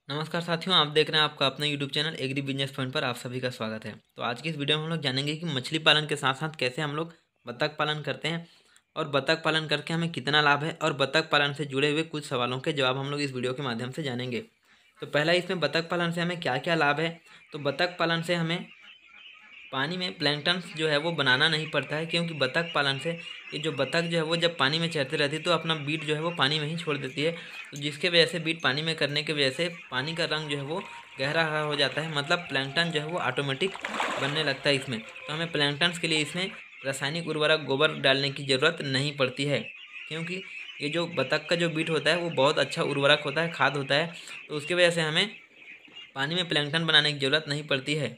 नमस्कार साथियों, आप देख रहे हैं आपका अपना YouTube channel agri business point पर आप सभी का स्वागत है। तो आज की इस वीडियो में हम लोग जानेंगे कि मछली पालन के साथ साथ कैसे हम लोग बतख पालन करते हैं और बतख पालन करके हमें कितना लाभ है और बतख पालन से जुड़े हुए कुछ सवालों के जवाब हम लोग इस वीडियो के माध्यम से जानेंगे। तो पहला इसमें बतख पालन से हमें क्या क्या लाभ है। तो बतख पालन से हमें पानी में प्लैंकटन जो है वो बनाना नहीं पड़ता है, क्योंकि बतख पालन से ये जो बतख जो है वो जब पानी में चरती रहती है तो अपना बीट जो है वो पानी में ही छोड़ देती है। तो जिसके वजह से बीट पानी में करने की वजह से पानी का रंग जो है वो गहरा हरा हो जाता है, मतलब प्लैंकटन जो है वो ऑटोमेटिक बनने लगता है इसमें। तो हमें प्लैंकटन के लिए इसमें रासायनिक उर्वरक गोबर डालने की ज़रूरत नहीं पड़ती है, क्योंकि ये जो बतख का जो बीट होता है वो बहुत अच्छा उर्वरक होता है, खाद होता है। तो उसकी वजह से हमें पानी में प्लैंकटन बनाने की ज़रूरत नहीं पड़ती है।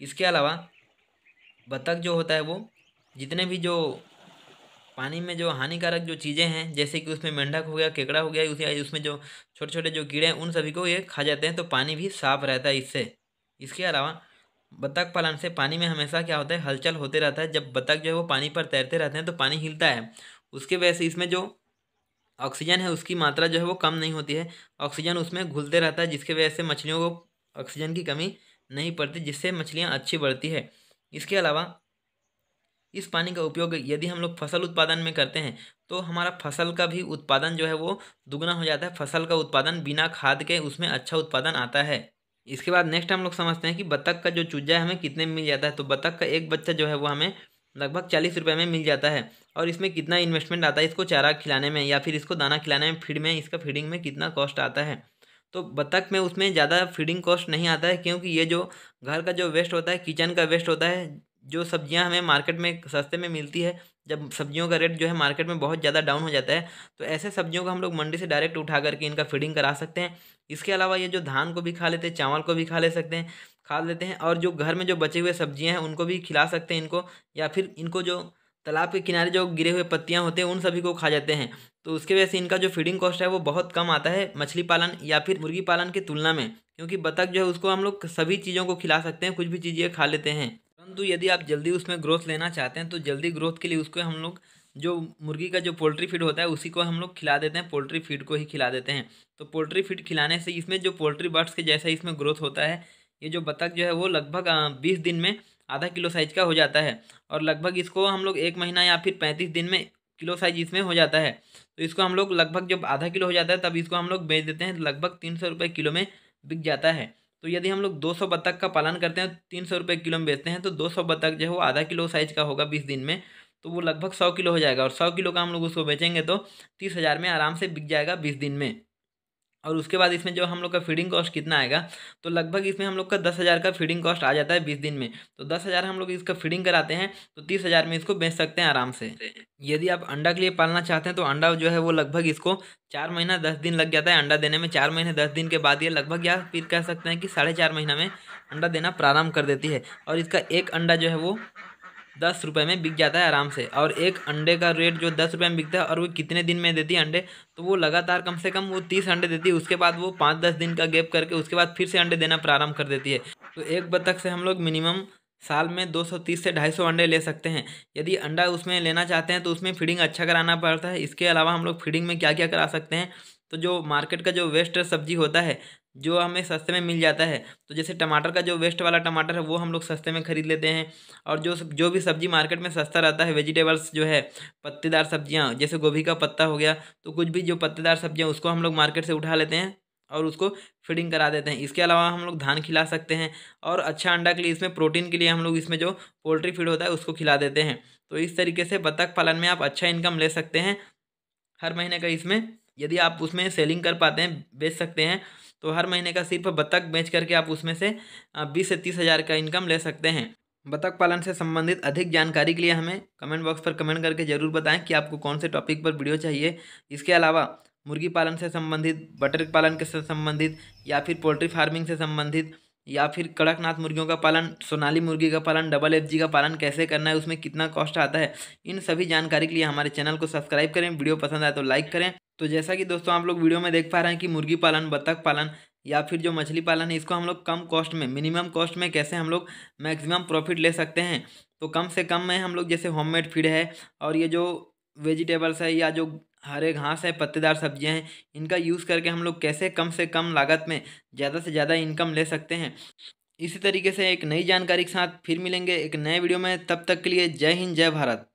इसके अलावा बतख जो होता है वो जितने भी जो पानी में जो हानिकारक जो चीज़ें हैं, जैसे कि उसमें मेंढक हो गया, केकड़ा हो गया, उसे उसमें जो छोटे छोटे जो कीड़े हैं उन सभी को ये खा जाते हैं। तो पानी भी साफ रहता है इससे। इसके अलावा बतख पालन से पानी में हमेशा क्या होता है, हलचल होते रहता है। जब बतख जो है वो पानी पर तैरते रहते हैं तो पानी हिलता है, उसके वजह से इसमें जो ऑक्सीजन है उसकी मात्रा जो है वो कम नहीं होती है। ऑक्सीजन उसमें घुलते रहता है, जिसके वजह से मछलियों को ऑक्सीजन की कमी नहीं पड़ती, जिससे मछलियाँ अच्छी बढ़ती है। इसके अलावा इस पानी का उपयोग यदि हम लोग फसल उत्पादन में करते हैं तो हमारा फसल का भी उत्पादन जो है वो दुगना हो जाता है। फसल का उत्पादन बिना खाद के उसमें अच्छा उत्पादन आता है। इसके बाद नेक्स्ट हम लोग समझते हैं कि बतख का जो चूजा है हमें कितने में मिल जाता है। तो बतख का एक बच्चा जो है वो हमें लगभग 40 रुपये में मिल जाता है। और इसमें कितना इन्वेस्टमेंट आता है इसको चारा खिलाने में या फिर इसको दाना खिलाने में, फीड में, इसका फीडिंग में कितना कॉस्ट आता है। तो बतख में उसमें ज़्यादा फीडिंग कॉस्ट नहीं आता है, क्योंकि ये जो घर का जो वेस्ट होता है, किचन का वेस्ट होता है, जो सब्जियां हमें मार्केट में सस्ते में मिलती है, जब सब्जियों का रेट जो है मार्केट में बहुत ज़्यादा डाउन हो जाता है तो ऐसे सब्जियों को हम लोग मंडी से डायरेक्ट उठा करके इनका फीडिंग करा सकते हैं। इसके अलावा ये जो धान को भी खा लेते हैं, चावल को भी खा ले सकते हैं, खा लेते हैं, और जो घर में जो बचे हुए सब्जियां हैं उनको भी खिला सकते हैं इनको, या फिर इनको जो तालाब के किनारे जो गिरे हुए पत्तियां होते हैं उन सभी को खा जाते हैं। तो उसके वजह से इनका जो फीडिंग कॉस्ट है वो बहुत कम आता है मछली पालन या फिर मुर्गी पालन की तुलना में, क्योंकि बतख जो है उसको हम लोग सभी चीज़ों को खिला सकते हैं, कुछ भी चीज़ ये खा लेते हैं। परंतु यदि आप जल्दी उसमें ग्रोथ लेना चाहते हैं तो जल्दी ग्रोथ के लिए उसको हम लोग जो मुर्गी का जो पोल्ट्री फीड होता है उसी को हम लोग खिला देते हैं, पोल्ट्री फीड को ही खिला देते हैं। तो पोल्ट्री फीड खिलाने से इसमें जो पोल्ट्री बर्ड्स के जैसा इसमें ग्रोथ होता है। ये जो बतख जो है वो लगभग 20 दिन में आधा किलो साइज का हो जाता है, और लगभग इसको हम लोग 1 महीना या फिर 35 दिन में किलो साइज इसमें हो जाता है। तो इसको हम लोग लगभग जब आधा किलो हो जाता है तब इसको हम लोग बेच देते हैं, लगभग 300 रुपये किलो में बिक जाता है। तो यदि हम लोग 200 बतख का पालन करते हैं, 300 रुपये किलो में बेचते हैं, तो 200 बतख जो है वो आधा किलो साइज का होगा 20 दिन में, तो वो लगभग 100 किलो हो जाएगा। और 100 किलो का हम लोग उसको बेचेंगे तो 30,000 में आराम से बिक जाएगा 20 दिन में। और उसके बाद इसमें जो हम लोग का फीडिंग कॉस्ट कितना आएगा, तो लगभग इसमें हम लोग का 10,000 का फीडिंग कॉस्ट आ जाता है 20 दिन में। तो 10,000 हम लोग इसका फीडिंग कराते हैं तो 30,000 में इसको बेच सकते हैं आराम से। यदि आप अंडा के लिए पालना चाहते हैं तो अंडा जो है वो लगभग इसको 4 महीना 10 दिन लग जाता है अंडा देने में। 4 महीने 10 दिन के बाद ये लगभग, या फिर कह सकते हैं कि 4.5 महीना में अंडा देना प्रारंभ कर देती है। और इसका एक अंडा जो है वो 10 रुपये में बिक जाता है आराम से। और एक अंडे का रेट जो 10 रुपये में बिकता है, और वो कितने दिन में देती है अंडे, तो वो लगातार कम से कम वो 30 अंडे देती है। उसके बाद वो 5-10 दिन का गैप करके उसके बाद फिर से अंडे देना प्रारंभ कर देती है। तो एक बतख से हम लोग मिनिमम साल में 230 से 250 अंडे ले सकते हैं। यदि अंडा उसमें लेना चाहते हैं तो उसमें फीडिंग अच्छा कराना पड़ता है। इसके अलावा हम लोग फीडिंग में क्या क्या करा सकते हैं, तो जो मार्केट का जो वेस्ट सब्जी होता है जो हमें सस्ते में मिल जाता है, तो जैसे टमाटर का जो वेस्ट वाला टमाटर है वो हम लोग सस्ते में खरीद लेते हैं। और जो भी सब्जी मार्केट में सस्ता रहता है, वेजिटेबल्स जो है, पत्तेदार सब्जियां, जैसे गोभी का पत्ता हो गया, तो कुछ भी जो पत्तेदार सब्जियां उसको हम लोग मार्केट से उठा लेते हैं और उसको फीडिंग करा देते हैं। इसके अलावा हम लोग धान खिला सकते हैं, और अच्छा अंडा के लिए, इसमें प्रोटीन के लिए हम लोग इसमें जो पोल्ट्री फीड होता है उसको खिला देते हैं। तो इस तरीके से बतख पालन में आप अच्छा इनकम ले सकते हैं हर महीने का। इसमें यदि आप उसमें सेलिंग कर पाते हैं, बेच सकते हैं, तो हर महीने का सिर्फ बतख बेच करके आप उसमें से 20 से 30 हज़ार का इनकम ले सकते हैं। बतख पालन से संबंधित अधिक जानकारी के लिए हमें कमेंट बॉक्स पर कमेंट करके ज़रूर बताएं कि आपको कौन से टॉपिक पर वीडियो चाहिए। इसके अलावा मुर्गी पालन से संबंधित, बटर पालन के से संबंधित, या फिर पोल्ट्री फार्मिंग से संबंधित, या फिर कड़कनाथ मुर्गियों का पालन, सोनाली मुर्गी का पालन, डबल एफजी का पालन कैसे करना है, उसमें कितना कॉस्ट आता है, इन सभी जानकारी के लिए हमारे चैनल को सब्सक्राइब करें। वीडियो पसंद आए तो लाइक करें। तो जैसा कि दोस्तों आप लोग वीडियो में देख पा रहे हैं कि मुर्गी पालन, बतख पालन या फिर जो मछली पालन है, इसको हम लोग कम कॉस्ट में, मिनिमम कॉस्ट में कैसे हम लोग मैक्सिमम प्रॉफिट ले सकते हैं। तो कम से कम में हम लोग, जैसे होममेड फीड है और ये जो वेजिटेबल्स है या जो हरे घास है, पत्तेदार सब्जियां हैं, इनका यूज़ करके हम लोग कैसे कम से कम लागत में ज़्यादा से ज़्यादा इनकम ले सकते हैं। इसी तरीके से एक नई जानकारी के साथ फिर मिलेंगे एक नए वीडियो में। तब तक के लिए जय हिंद, जय भारत।